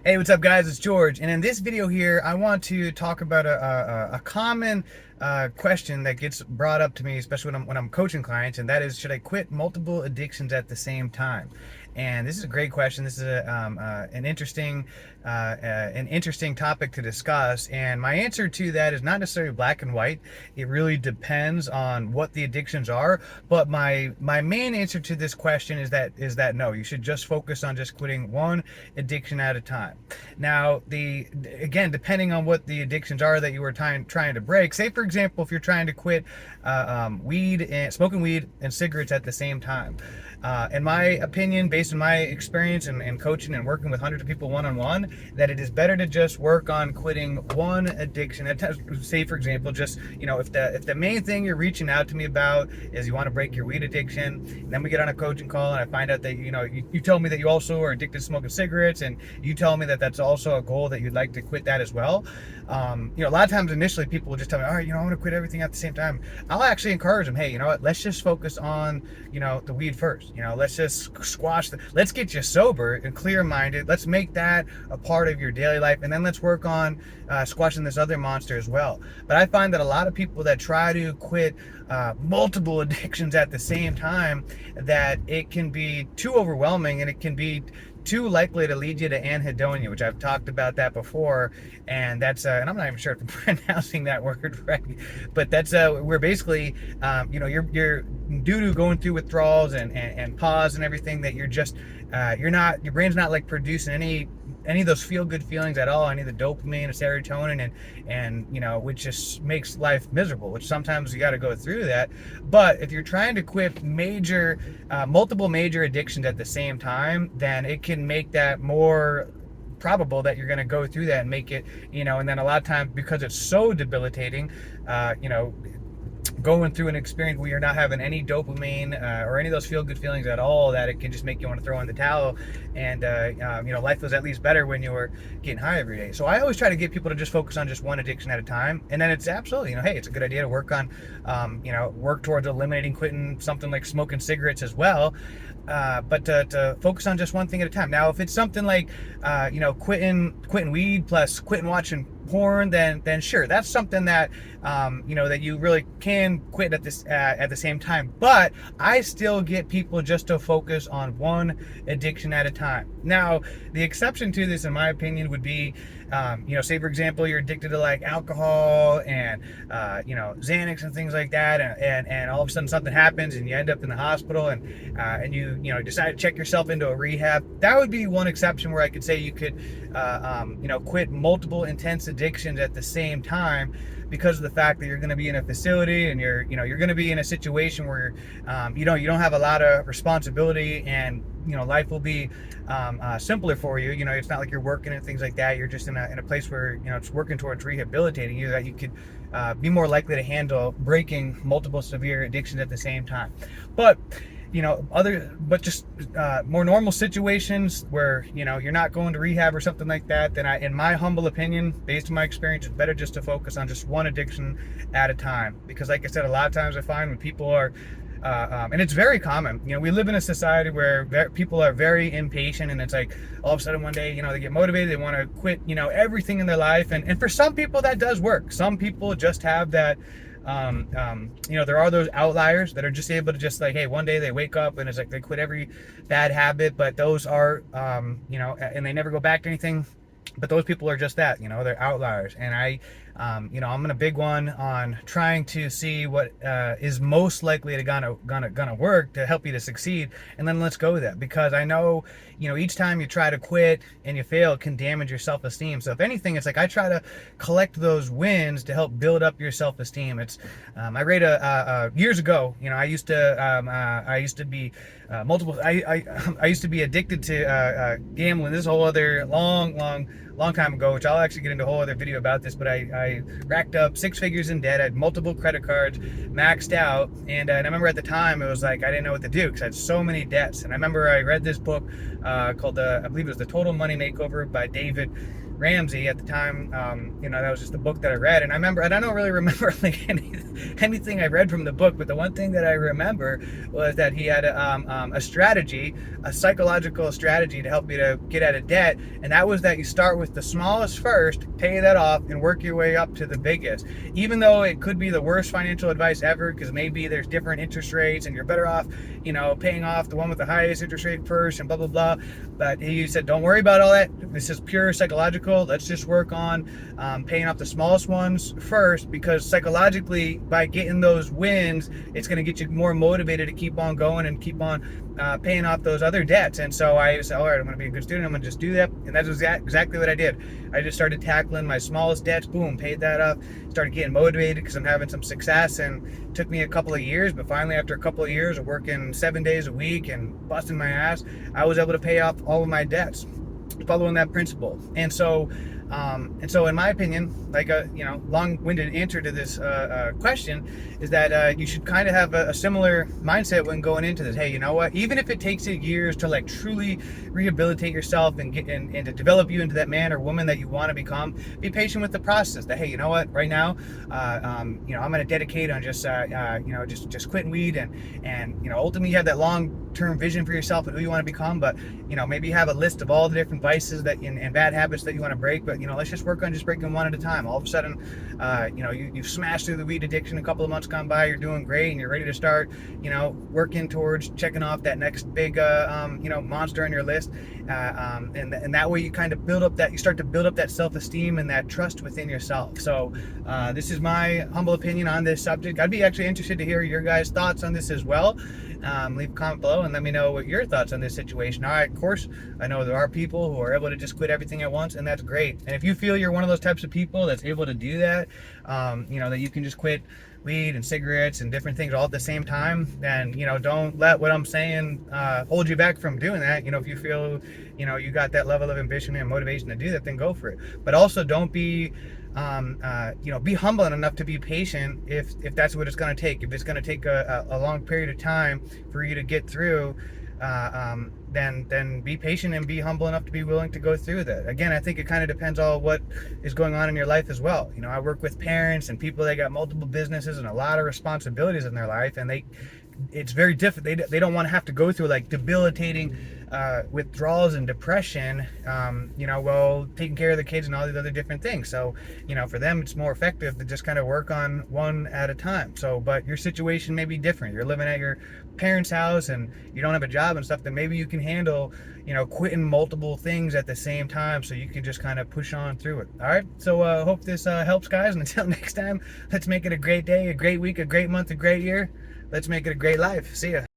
Hey, what's up, guys? It's George, and in this video here, I want to talk about a common question that gets brought up to me, especially when I'm coaching clients, and that is, should I quit multiple addictions at the same time? And this is a great question. This is an interesting topic to discuss. And my answer to that is not necessarily black and white. It really depends on what the addictions are. But my main answer to this question is that no, you should just focus on just quitting one addiction at a time. Now, again, depending on what the addictions are that you were trying to break. Say, for example, if you're trying to quit smoking weed and cigarettes at the same time. In my opinion, based on my experience and coaching and working with hundreds of people one-on-one, that it is better to just work on quitting one addiction. Say, for example, just, if the main thing you're reaching out to me about is you want to break your weed addiction, and then we get on a coaching call and I find out that, you tell me that you also are addicted to smoking cigarettes, and you tell me that that's also a goal that you'd like to quit that as well. A lot of times initially people will just tell me, all right, I want to quit everything at the same time. I'll actually encourage them, hey, you know what, let's just focus on, the weed first. Let's just let's get you sober and clear-minded. Let's make that a part of your daily life, and then let's work on squashing this other monster as well. But I find that a lot of people that try to quit multiple addictions at the same time, that it can be too overwhelming, and it can be too likely to lead you to anhedonia, which I've talked about that before, and that's and I'm not even sure if I'm pronouncing that word right, but that's where basically you're due to going through withdrawals and pause and everything, that you're just your brain's not like producing any of those feel-good feelings at all, any of the dopamine or serotonin, and which just makes life miserable, which sometimes you got to go through that. But if you're trying to quit multiple major addictions at the same time, then it can make that more probable that you're going to go through that and make it, and then a lot of times, because it's so debilitating, going through an experience where you're not having any dopamine or any of those feel-good feelings at all, that it can just make you want to throw in the towel. And life was at least better when you were getting high every day. So I always try to get people to just focus on just one addiction at a time, and then it's absolutely, hey, it's a good idea to work on work towards eliminating, quitting something like smoking cigarettes as well, but to focus on just one thing at a time. Now, if it's something like quitting weed plus quitting watching porn, then sure, that's something that that you really can quit at the same time. But I still get people just to focus on one addiction at a time. Now, the exception to this, in my opinion, would be say, for example, you're addicted to like alcohol and Xanax and things like that, and all of a sudden something happens and you end up in the hospital, and you decide to check yourself into a rehab. That would be one exception where I could say you could quit multiple intense addictions at the same time, because of the fact that you're going to be in a facility, and you're going to be in a situation where you don't have a lot of responsibility, and life will be simpler for you. It's not like you're working and things like that. You're just in a place where it's working towards rehabilitating you, that you could be more likely to handle breaking multiple severe addictions at the same time. But just more normal situations where you're not going to rehab or something like that, then in my humble opinion, based on my experience, it's better just to focus on just one addiction at a time. Because like I said, a lot of times I find when people are and it's very common, we live in a society where people are very impatient, and it's like all of a sudden one day they get motivated, they want to quit everything in their life, and for some people that does work. Some people just have that there are those outliers that are just able to just like, hey, one day they wake up and it's like they quit every bad habit, but those are and they never go back to anything. But those people are just that, they're outliers. And I'm in a big one on trying to see what is most likely to gonna work to help you to succeed, and then let's go with that. Because I know, each time you try to quit and you fail, it can damage your self-esteem. So if anything, it's like I try to collect those wins to help build up your self-esteem. It's I read years ago, I used to be I used to be addicted to gambling. This whole other long time ago, which I'll actually get into a whole other video about this, but I racked up 6 figures in debt. I had multiple credit cards, maxed out, and I remember at the time it was like I didn't know what to do because I had so many debts. And I remember I read this book called I believe it was The Total Money Makeover by David Ramsey at the time. That was just the book that I read, and I remember, and I don't really remember like anything I read from the book, but the one thing that I remember was that he had a strategy, a psychological strategy to help you to get out of debt, and that was that you start with the smallest first, pay that off, and work your way up to the biggest. Even though it could be the worst financial advice ever, because maybe there's different interest rates, and you're better off, paying off the one with the highest interest rate first, and blah blah blah. But he said, don't worry about all that. This is pure psychological. Let's just work on paying off the smallest ones first, because psychologically, by getting those wins, it's going to get you more motivated to keep on going and keep on paying off those other debts. And so I said, all right, I'm going to be a good student. I'm going to just do that. And that's exactly what I did. I just started tackling my smallest debts. Boom, paid that up. Started getting motivated because I'm having some success. And it took me a couple of years, but finally, after a couple of years of working 7 days a week and busting my ass, I was able to pay off all of my debts, following that principle. And so in my opinion, like a long-winded answer to this question is that you should kind of have a similar mindset when going into this. Hey, you know what? Even if it takes you years to like truly rehabilitate yourself and get and to develop you into that man or woman that you want to become, be patient with the process. That hey, you know what? Right now, I'm going to dedicate on just quitting weed and ultimately you have that long-term vision for yourself and who you want to become. But maybe you have a list of all the different vices that and bad habits that you want to break. But let's just work on just breaking one at a time. All of a sudden, you've smashed through the weed addiction. A couple of months gone by, you're doing great, and you're ready to start, working towards checking off that next big, monster on your list. And that way you kind of you start to build up that self-esteem and that trust within yourself. So this is my humble opinion on this subject. I'd be actually interested to hear your guys' thoughts on this as well. Leave a comment below and let me know what your thoughts on this situation are. Of course, I know there are people who are able to just quit everything at once, and that's great. And if you feel you're one of those types of people that's able to do that, that you can just quit weed and cigarettes and different things all at the same time, then don't let what I'm saying hold you back from doing that. If you feel you got that level of ambition and motivation to do that, then go for it. But also don't be be humble enough to be patient if that's what it's going to take. If it's going to take a long period of time for you to get through, then be patient and be humble enough to be willing to go through that. Again, I think it kind of depends on what is going on in your life as well. I work with parents and people that got multiple businesses and a lot of responsibilities in their life, and it's very difficult. They don't want to have to go through like debilitating withdrawals and depression, while taking care of the kids and all these other different things. So, for them, it's more effective to just kind of work on one at a time. So, but your situation may be different. You're living at your parents' house and you don't have a job and stuff, then maybe you can handle, quitting multiple things at the same time so you can just kind of push on through it. All right. So, hope this helps, guys. And until next time, let's make it a great day, a great week, a great month, a great year. Let's make it a great life. See ya.